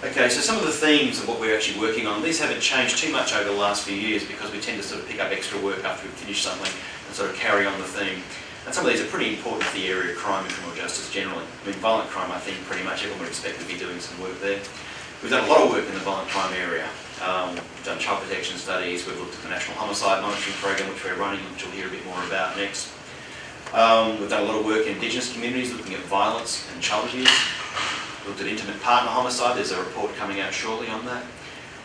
Okay, so some of the themes of what we're actually working on, these haven't changed too much over the last few years because we tend to sort of pick up extra work after we finish something and sort of carry on the theme. And some of these are pretty important for the area of crime and criminal justice generally. I mean, violent crime, I think pretty much everyone would expect to be doing some work there. We've done a lot of work in the violent crime area. We've done child protection studies, we've looked at the National Homicide Monitoring Program, which we're running, which you'll hear a bit more about next. We've done a lot of work in Indigenous communities, looking at violence and child abuse. Looked at intimate partner homicide, there's a report coming out shortly on that.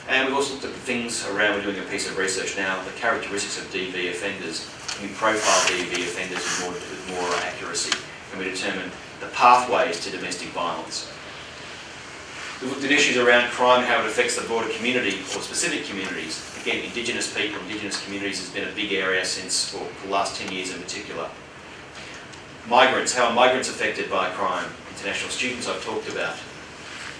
And we've also looked at things around, we're doing a piece of research now, the characteristics of DV offenders. Can we profile DV offenders with more accuracy? Can we determine the pathways to domestic violence? We've looked at issues around crime, how it affects the broader community or specific communities. Again, Indigenous people, Indigenous communities has been a big area since, well, the last 10 years in particular. Migrants, how are migrants affected by crime? International students I've talked about.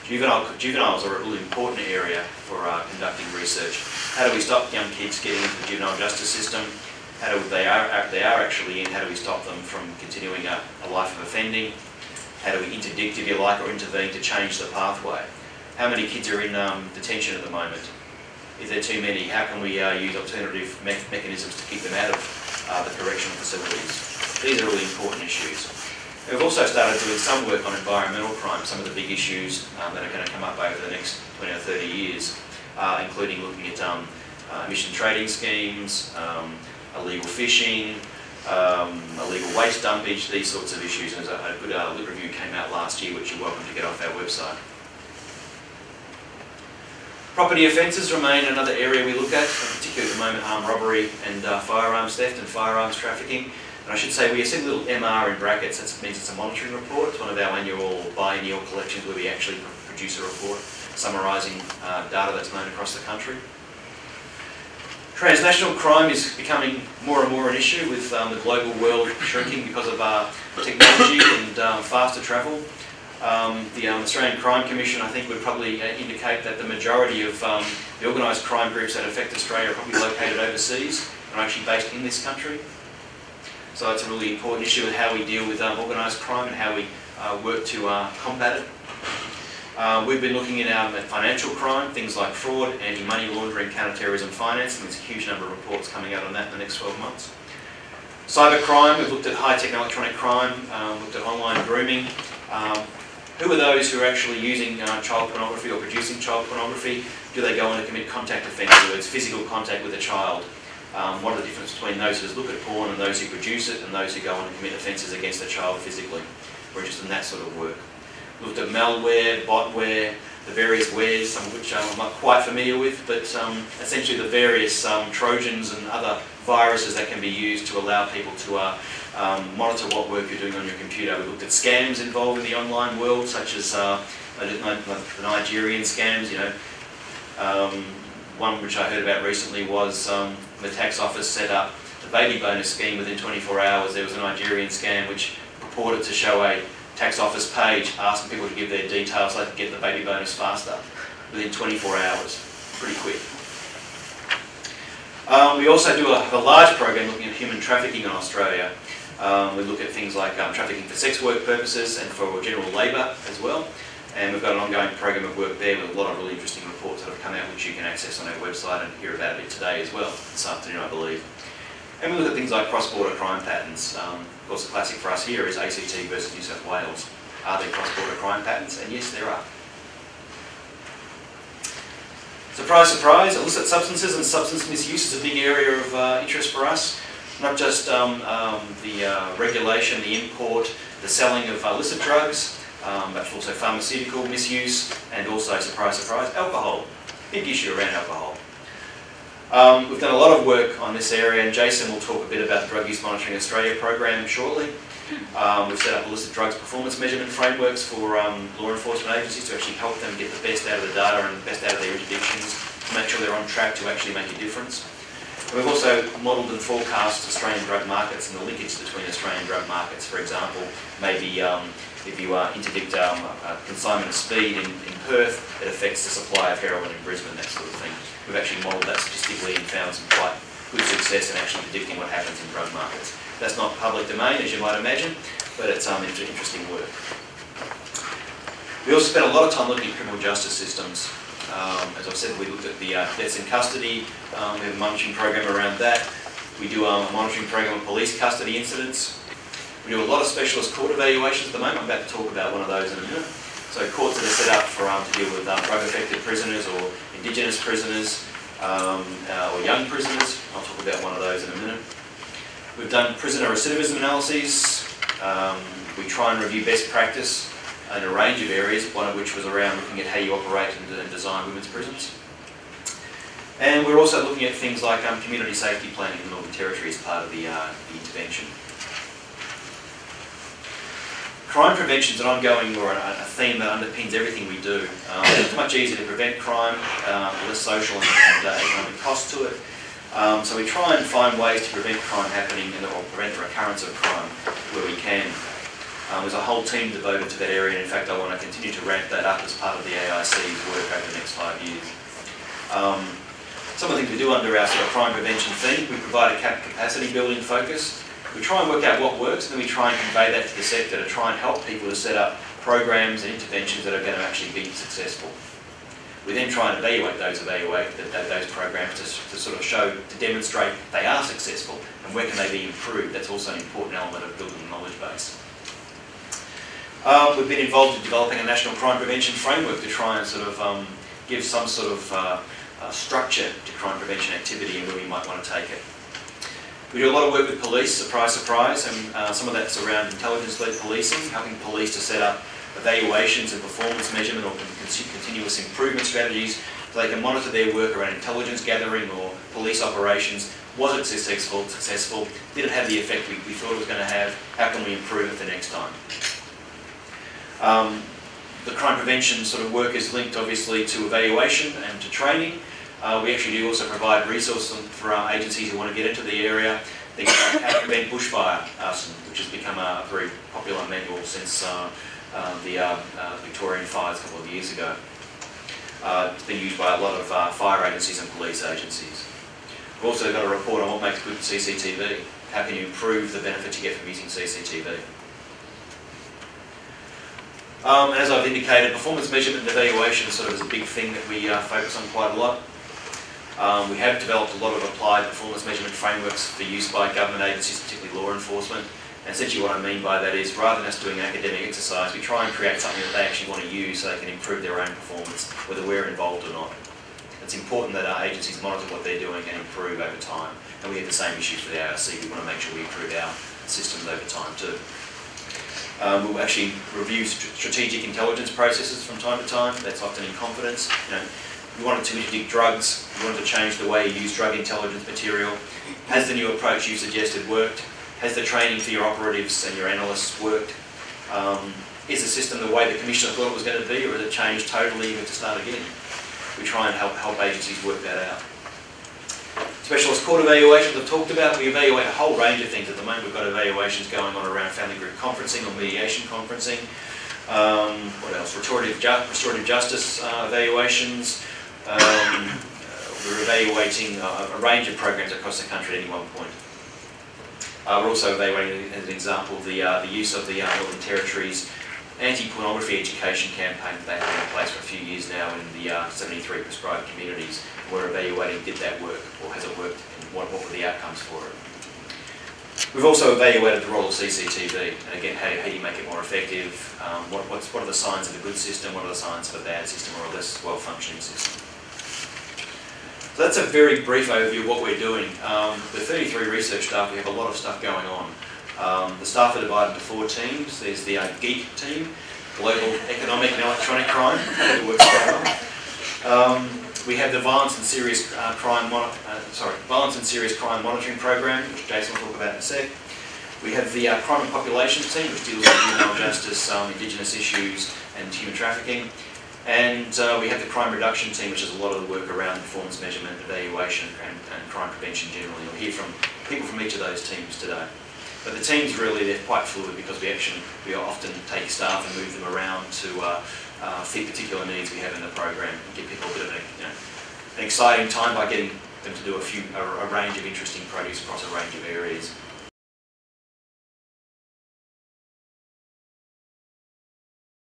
Juveniles are a really important area for conducting research. How do we stop young kids getting into the juvenile justice system? How do they are actually in, how do we stop them from continuing a life of offending? How do we interdict, if you like, or intervene to change the pathway? How many kids are in detention at the moment? Is there too many? How can we use alternative mechanisms to keep them out of the correctional facilities? These are really important issues. We've also started doing some work on environmental crime, some of the big issues that are going to come up over the next 20 or 30 years, including looking at emission trading schemes, illegal fishing, illegal waste dumpage, these sorts of issues. There's a good lit review came out last year, which you're welcome to get off our website. Property offences remain another area we look at, particularly at the moment armed robbery and firearms theft and firearms trafficking. And I should say we see a little MR in brackets, that means it's a monitoring report. It's one of our annual biennial collections where we actually produce a report summarising data that's known across the country. Transnational crime is becoming more and more an issue with the global world shrinking because of technology and faster travel. The Australian Crime Commission, I think, would probably indicate that the majority of the organised crime groups that affect Australia are probably located overseas and are actually based in this country. So it's a really important issue of how we deal with organised crime and how we work to combat it. We've been looking at financial crime, things like fraud, anti-money laundering, counter-terrorism financing. There's a huge number of reports coming out on that in the next 12 months. Cyber crime, we've looked at high-tech and electronic crime, looked at online grooming. Who are those who are actually using child pornography or producing child pornography? Do they go on to commit contact offences, whether it's physical contact with a child? What are the difference between those who just look at porn and those who produce it and those who go on and commit offences against a child physically? We're interested in that sort of work. We looked at malware, botware, the various wares, some of which I'm not quite familiar with, but essentially the various Trojans and other viruses that can be used to allow people to monitor what work you're doing on your computer. We looked at scams involved in the online world, such as the Nigerian scams. You know, one which I heard about recently was the tax office set up the baby bonus scheme within 24 hours. There was a Nigerian scam which purported to show a tax office page asking people to give their details so they could get the baby bonus faster within 24 hours. Pretty quick. We also do a large program looking at human trafficking in Australia. We look at things like trafficking for sex work purposes and for general labour as well. And we've got an ongoing program of work there with a lot of really interesting reports that have come out which you can access on our website and hear about a bit today as well, this afternoon I believe. And we look at things like cross-border crime patterns. Of course the classic for us here is ACT versus New South Wales. Are there cross-border crime patterns? And yes, there are. Surprise, surprise, illicit substances and substance misuse is a big area of interest for us. Not just the regulation, the import, the selling of illicit drugs, but also pharmaceutical misuse and also, surprise, surprise, alcohol. Big issue around alcohol. We've done a lot of work on this area and Jason will talk a bit about the Drug Use Monitoring Australia program shortly. We've set up illicit drugs performance measurement frameworks for law enforcement agencies to actually help them get the best out of the data and the best out of their interdictions to make sure they're on track to actually make a difference. And we've also modelled and forecast Australian drug markets and the linkage between Australian drug markets. For example, maybe if you interdict consignment of speed in Perth, it affects the supply of heroin in Brisbane, that sort of thing. We've actually modelled that statistically and found some quite good success in actually predicting what happens in drug markets. That's not public domain, as you might imagine, but it's interesting work. We also spent a lot of time looking at criminal justice systems. As I've said, we looked at the deaths in custody. We have a monitoring program around that. We do a monitoring program of police custody incidents. We do a lot of specialist court evaluations at the moment. I'm about to talk about one of those in a minute. So courts that are set up for to deal with drug-affected prisoners or Indigenous prisoners or young prisoners. I'll talk about one of those in a minute. We've done prisoner recidivism analyses. We try and review best practice in a range of areas, one of which was around looking at how you operate and design women's prisons. And we're also looking at things like community safety planning in the Northern Territory as part of the intervention. Crime prevention is an ongoing or a theme that underpins everything we do. It's much easier to prevent crime, less social and economic cost to it. So we try and find ways to prevent crime happening or prevent the recurrence of crime where we can. There's a whole team devoted to that area, and in fact I want to continue to ramp that up as part of the AIC's work over the next 5 years. Some of the things we do under our sort of crime prevention theme, we provide a capacity building focus. We try and work out what works, and then we try and convey that to the sector to try and help people to set up programs and interventions that are going to actually be successful. We then try and evaluate those programs to sort of show, to demonstrate they are successful and where can they be improved. That's also an important element of building the knowledge base. We've been involved in developing a national crime prevention framework to try and sort of give some sort of structure to crime prevention activity and where we might want to take it. We do a lot of work with police, surprise, surprise, and some of that's around intelligence-led policing, helping police to set up evaluations and performance measurement or continuous improvement strategies so they can monitor their work around intelligence gathering or police operations. Was it successful? Did it have the effect we thought it was going to have? How can we improve it for next time? The crime prevention sort of work is linked obviously to evaluation and to training. We actually do also provide resources for our agencies who want to get into the area. Things like how to prevent bushfire, which has become a very popular manual since the Victorian fires a couple of years ago. It's been used by a lot of fire agencies and police agencies. We've also got a report on what makes good CCTV. How can you improve the benefits you get from using CCTV? As I've indicated, performance measurement and evaluation sort of is a big thing that we focus on quite a lot. We have developed a lot of applied performance measurement frameworks for use by government agencies, particularly law enforcement. And essentially what I mean by that is, rather than us doing an academic exercise, we try and create something that they actually want to use so they can improve their own performance, whether we're involved or not. It's important that our agencies monitor what they're doing and improve over time. And we have the same issues for the ARC. We want to make sure we improve our systems over time too. We'll actually review strategic intelligence processes from time to time. That's often in confidence. You know, we wanted to interdict drugs. We wanted to change the way you use drug intelligence material. Has the new approach you suggested worked? Has the training for your operatives and your analysts worked? Is the system the way the Commissioner thought it was going to be, or has it changed totally and we have to start again? We try and help agencies work that out. Specialist court evaluations I've talked about. We evaluate a whole range of things. At the moment we've got evaluations going on around family group conferencing or mediation conferencing. What else? Restorative justice evaluations. We're evaluating a range of programs across the country at any one point. We're also evaluating, as an example, the use of the Northern Territory's anti-pornography education campaign that they've had in place for a few years now in the 73 prescribed communities. We're evaluating, did that work, or has it worked, and what were the outcomes for it. We've also evaluated the role of CCTV, and again, how do you make it more effective? What are the signs of a good system, what are the signs of a bad system or a less well-functioning system? So that's a very brief overview of what we're doing. The 33 research staff, we have a lot of stuff going on. The staff are divided into 4 teams. There's the GEEC team, Global Economic and Electronic Crime. That works quite well. We have the Violence and Serious Crime Monitoring Program, which Jason will talk about in a sec. We have the Crime and Population team, which deals with juvenile justice, Indigenous issues, and human trafficking. And we have the Crime Reduction team, which does a lot of the work around performance measurement, evaluation, and crime prevention generally. You'll hear from people from each of those teams today. But the teams really, they're quite fluid because we often take staff and move them around to fit particular needs we have in the program and give people a bit of an exciting time by getting them to do a range of interesting projects across a range of areas.